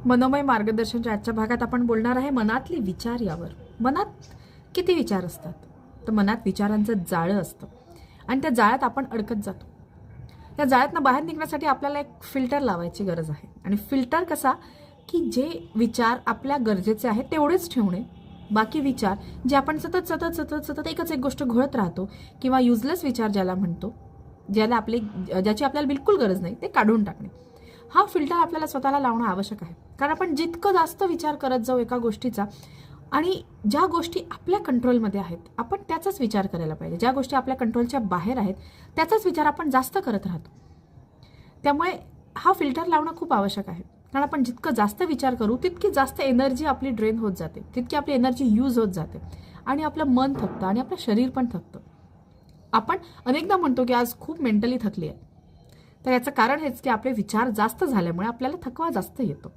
मनोमय मार्गदर्शनच्या आजच्या भागात आपण बोलणार आहे मनातले विचार यावर. मनात किती विचार असतात? तर मनात विचारांचं जाळं असतं आणि त्या जाळ्यात आपण अडकत जातो. त्या जाळ्यातनं बाहेर निघण्यासाठी आपल्याला एक फिल्टर लावायची गरज आहे. आणि फिल्टर कसा की जे विचार आपल्या गरजेचे आहेत तेवढेच ठेवणे, बाकी विचार जे आपण सतत सतत सतत सतत एकच एक गोष्ट घोळत राहतो किंवा युजलेस विचार ज्याला म्हणतो, ज्याची आपल्याला बिलकुल गरज नाही, ते काढून टाकणे. हा फिल्टर आपल्याला स्वतःला लावणं आवश्यक आहे. कारण आपण जितकं जास्त विचार करत जाऊ एका गोष्टीचा आणि ज्या गोष्टी आपल्या कंट्रोलमध्ये आहेत आपण त्याचाच विचार करायला पाहिजे. ज्या गोष्टी आपल्या कंट्रोलच्या बाहेर आहेत त्याचाच विचार आपण जास्त करत राहतो. त्यामुळे हा फिल्टर लावणं खूप आवश्यक आहे. कारण आपण जितकं जास्त विचार करू तितकी जास्त एनर्जी आपली ड्रेन होत जाते, तितकी आपली एनर्जी यूज होत जाते आणि आपलं मन थकतं आणि आपलं शरीर पण थकतं. आपण अनेकदा म्हणतो की आज खूप मेंटली थकली आहे, तर याचं कारण हेच की आपले विचार जास्त झाल्यामुळे आपल्याला थकवा जास्त येतो.